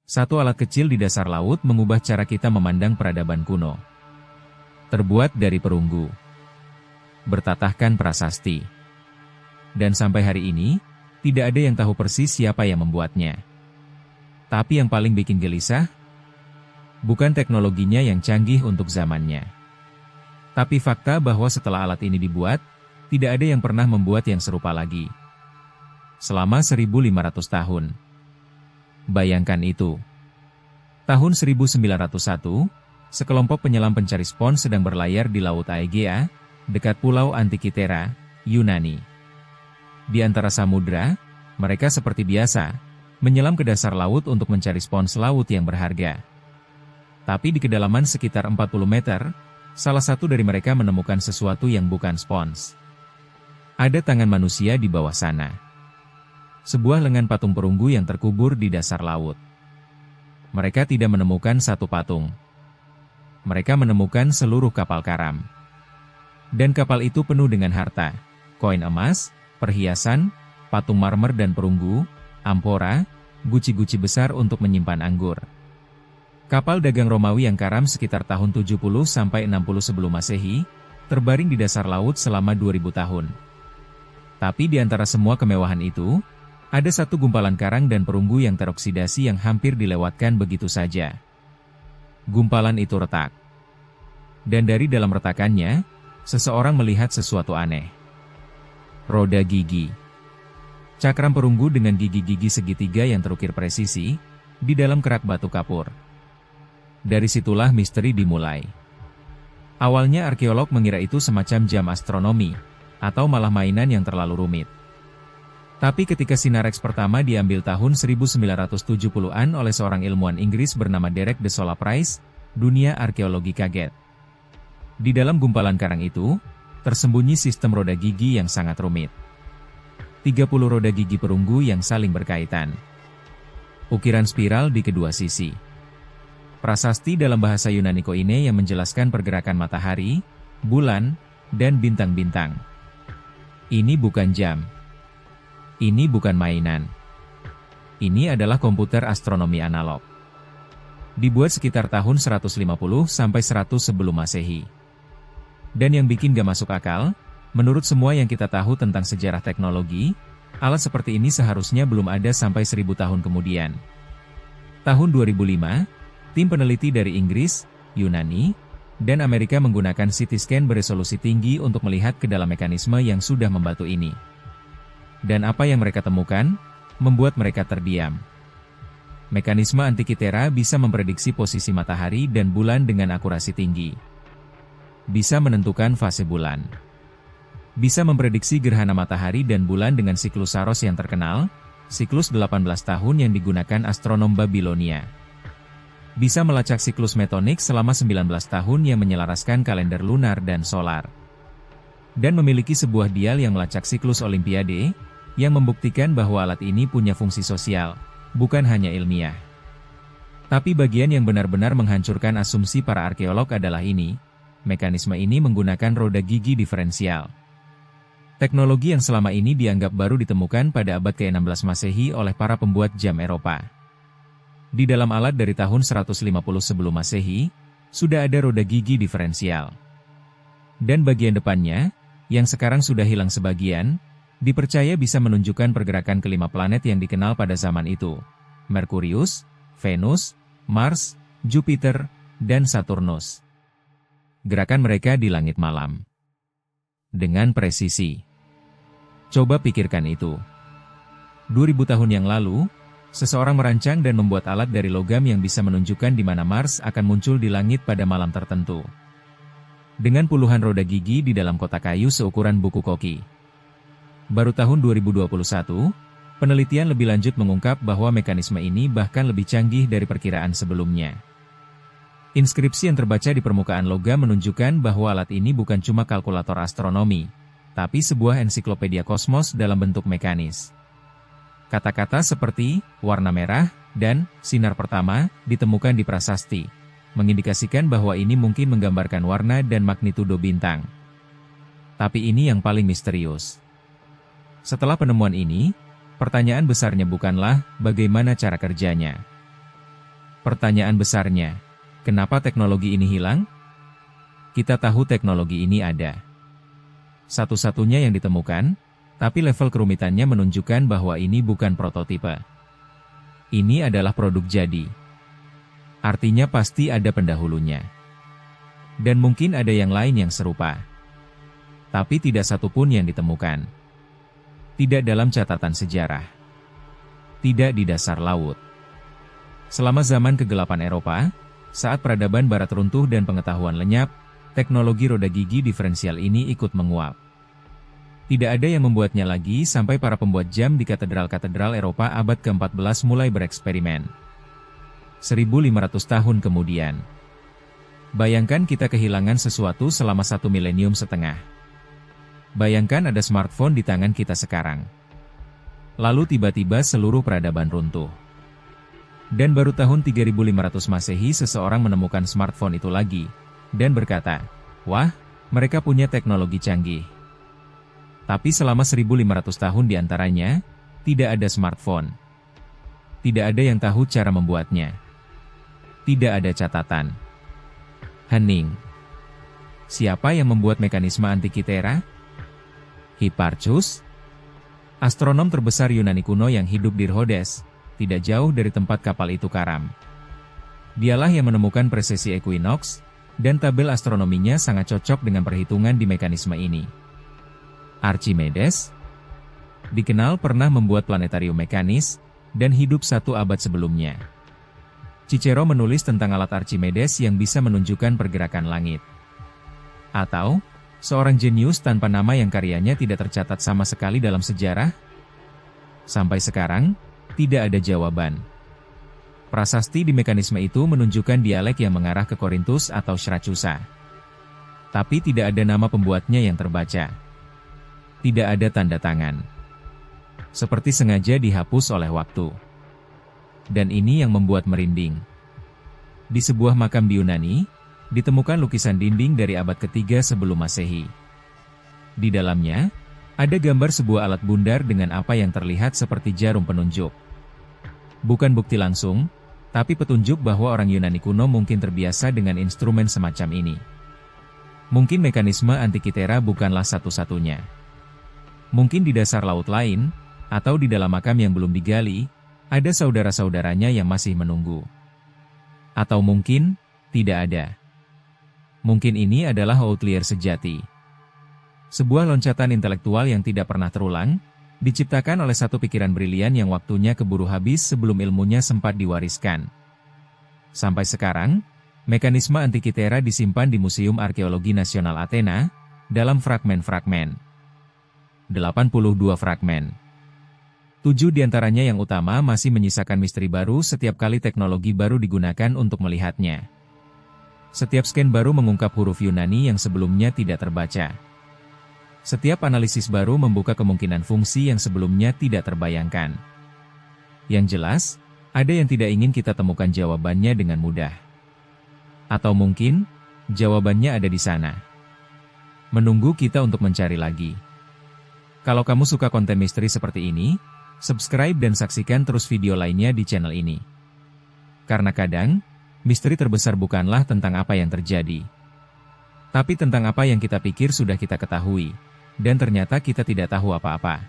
Satu alat kecil di dasar laut mengubah cara kita memandang peradaban kuno. Terbuat dari perunggu, bertatahkan prasasti. Dan sampai hari ini, tidak ada yang tahu persis siapa yang membuatnya. Tapi yang paling bikin gelisah, bukan teknologinya yang canggih untuk zamannya. Tapi fakta bahwa setelah alat ini dibuat, tidak ada yang pernah membuat yang serupa lagi. Selama 1500 tahun. Bayangkan itu. Tahun 1901, sekelompok penyelam pencari spons sedang berlayar di Laut Aegea, dekat Pulau Antikythera, Yunani. Di antara samudra, mereka seperti biasa, menyelam ke dasar laut untuk mencari spons laut yang berharga. Tapi di kedalaman sekitar 40 meter, salah satu dari mereka menemukan sesuatu yang bukan spons. Ada tangan manusia di bawah sana. Sebuah lengan patung perunggu yang terkubur di dasar laut. Mereka tidak menemukan satu patung. Mereka menemukan seluruh kapal karam. Dan kapal itu penuh dengan harta, koin emas, perhiasan, patung marmer dan perunggu, ampora, guci-guci besar untuk menyimpan anggur. Kapal dagang Romawi yang karam sekitar tahun 70-60 sebelum Masehi, terbaring di dasar laut selama 2000 tahun. Tapi di antara semua kemewahan itu, ada satu gumpalan karang dan perunggu yang teroksidasi yang hampir dilewatkan begitu saja. Gumpalan itu retak. Dan dari dalam retakannya, seseorang melihat sesuatu aneh. Roda gigi. Cakram perunggu dengan gigi-gigi segitiga yang terukir presisi, di dalam kerak batu kapur. Dari situlah misteri dimulai. Awalnya arkeolog mengira itu semacam jam astronomi, atau malah mainan yang terlalu rumit. Tapi ketika Sinarex pertama diambil tahun 1970-an oleh seorang ilmuwan Inggris bernama Derek de Sola Price, dunia arkeologi kaget. Di dalam gumpalan karang itu, tersembunyi sistem roda gigi yang sangat rumit. 30 roda gigi perunggu yang saling berkaitan. Ukiran spiral di kedua sisi. Prasasti dalam bahasa Yunani Koine yang menjelaskan pergerakan matahari, bulan, dan bintang-bintang. Ini bukan jam. Ini bukan mainan. Ini adalah komputer astronomi analog. Dibuat sekitar tahun 150 sampai 100 sebelum Masehi. Dan yang bikin gak masuk akal, menurut semua yang kita tahu tentang sejarah teknologi, alat seperti ini seharusnya belum ada sampai 1000 tahun kemudian. Tahun 2005, tim peneliti dari Inggris, Yunani, dan Amerika menggunakan CT scan beresolusi tinggi untuk melihat ke dalam mekanisme yang sudah membatu ini. Dan apa yang mereka temukan, membuat mereka terdiam. Mekanisme Antikythera bisa memprediksi posisi matahari dan bulan dengan akurasi tinggi. Bisa menentukan fase bulan. Bisa memprediksi gerhana matahari dan bulan dengan siklus Saros yang terkenal, siklus 18 tahun yang digunakan astronom Babilonia. Bisa melacak siklus metonik selama 19 tahun yang menyelaraskan kalender lunar dan solar. Dan memiliki sebuah dial yang melacak siklus Olimpiade, yang membuktikan bahwa alat ini punya fungsi sosial, bukan hanya ilmiah. Tapi bagian yang benar-benar menghancurkan asumsi para arkeolog adalah ini, mekanisme ini menggunakan roda gigi diferensial. Teknologi yang selama ini dianggap baru ditemukan pada abad ke-16 Masehi oleh para pembuat jam Eropa. Di dalam alat dari tahun 150 sebelum Masehi, sudah ada roda gigi diferensial. Dan bagian depannya, yang sekarang sudah hilang sebagian, dipercaya bisa menunjukkan pergerakan kelima planet yang dikenal pada zaman itu, Merkurius, Venus, Mars, Jupiter, dan Saturnus. Gerakan mereka di langit malam. Dengan presisi. Coba pikirkan itu. 2000 tahun yang lalu, seseorang merancang dan membuat alat dari logam yang bisa menunjukkan di mana Mars akan muncul di langit pada malam tertentu. Dengan puluhan roda gigi di dalam kotak kayu seukuran buku koki. Baru tahun 2021, penelitian lebih lanjut mengungkap bahwa mekanisme ini bahkan lebih canggih dari perkiraan sebelumnya. Inskripsi yang terbaca di permukaan logam menunjukkan bahwa alat ini bukan cuma kalkulator astronomi, tapi sebuah ensiklopedia kosmos dalam bentuk mekanis. Kata-kata seperti warna merah dan sinar pertama ditemukan di prasasti, mengindikasikan bahwa ini mungkin menggambarkan warna dan magnitudo bintang. Tapi ini yang paling misterius. Setelah penemuan ini, pertanyaan besarnya bukanlah bagaimana cara kerjanya. Pertanyaan besarnya, kenapa teknologi ini hilang? Kita tahu teknologi ini ada. Satu-satunya yang ditemukan, tapi level kerumitannya menunjukkan bahwa ini bukan prototipe. Ini adalah produk jadi. Artinya pasti ada pendahulunya. Dan mungkin ada yang lain yang serupa. Tapi tidak satupun yang ditemukan. Tidak dalam catatan sejarah. Tidak di dasar laut. Selama zaman kegelapan Eropa, saat peradaban Barat runtuh dan pengetahuan lenyap, teknologi roda gigi diferensial ini ikut menguap. Tidak ada yang membuatnya lagi sampai para pembuat jam di katedral-katedral Eropa abad ke-14 mulai bereksperimen. 1500 tahun kemudian. Bayangkan kita kehilangan sesuatu selama 1,5 milenium. Bayangkan ada smartphone di tangan kita sekarang. Lalu tiba-tiba seluruh peradaban runtuh. Dan baru tahun 3500 Masehi seseorang menemukan smartphone itu lagi, dan berkata, wah, mereka punya teknologi canggih. Tapi selama 1500 tahun diantaranya, tidak ada smartphone. Tidak ada yang tahu cara membuatnya. Tidak ada catatan. Hening. Siapa yang membuat mekanisme Antikythera? Hipparchus? Astronom terbesar Yunani kuno yang hidup di Rhodes, tidak jauh dari tempat kapal itu karam. Dialah yang menemukan presesi equinox, dan tabel astronominya sangat cocok dengan perhitungan di mekanisme ini. Archimedes dikenal pernah membuat planetarium mekanis, dan hidup 1 abad sebelumnya. Cicero menulis tentang alat Archimedes yang bisa menunjukkan pergerakan langit. Atau, seorang jenius tanpa nama yang karyanya tidak tercatat sama sekali dalam sejarah? Sampai sekarang, tidak ada jawaban. Prasasti di mekanisme itu menunjukkan dialek yang mengarah ke Korintus atau Sracusa. Tapi tidak ada nama pembuatnya yang terbaca. Tidak ada tanda tangan. Seperti sengaja dihapus oleh waktu. Dan ini yang membuat merinding. Di sebuah makam di Yunani, ditemukan lukisan dinding dari abad ketiga sebelum Masehi. Di dalamnya, ada gambar sebuah alat bundar dengan apa yang terlihat seperti jarum penunjuk. Bukan bukti langsung, tapi petunjuk bahwa orang Yunani kuno mungkin terbiasa dengan instrumen semacam ini. Mungkin mekanisme Antikythera bukanlah satu-satunya. Mungkin di dasar laut lain, atau di dalam makam yang belum digali, ada saudara-saudaranya yang masih menunggu. Atau mungkin, tidak ada. Mungkin ini adalah outlier sejati. Sebuah loncatan intelektual yang tidak pernah terulang, diciptakan oleh satu pikiran brilian yang waktunya keburu habis sebelum ilmunya sempat diwariskan. Sampai sekarang, mekanisme Antikythera disimpan di Museum Arkeologi Nasional Athena, dalam fragmen-fragmen. 82 fragmen. 7 diantaranya yang utama masih menyisakan misteri baru setiap kali teknologi baru digunakan untuk melihatnya. Setiap scan baru mengungkap huruf Yunani yang sebelumnya tidak terbaca. Setiap analisis baru membuka kemungkinan fungsi yang sebelumnya tidak terbayangkan. Yang jelas, ada yang tidak ingin kita temukan jawabannya dengan mudah. Atau mungkin, jawabannya ada di sana. Menunggu kita untuk mencari lagi. Kalau kamu suka konten misteri seperti ini, subscribe dan saksikan terus video lainnya di channel ini. Karena kadang, misteri terbesar bukanlah tentang apa yang terjadi, tapi tentang apa yang kita pikir sudah kita ketahui. Dan ternyata kita tidak tahu apa-apa.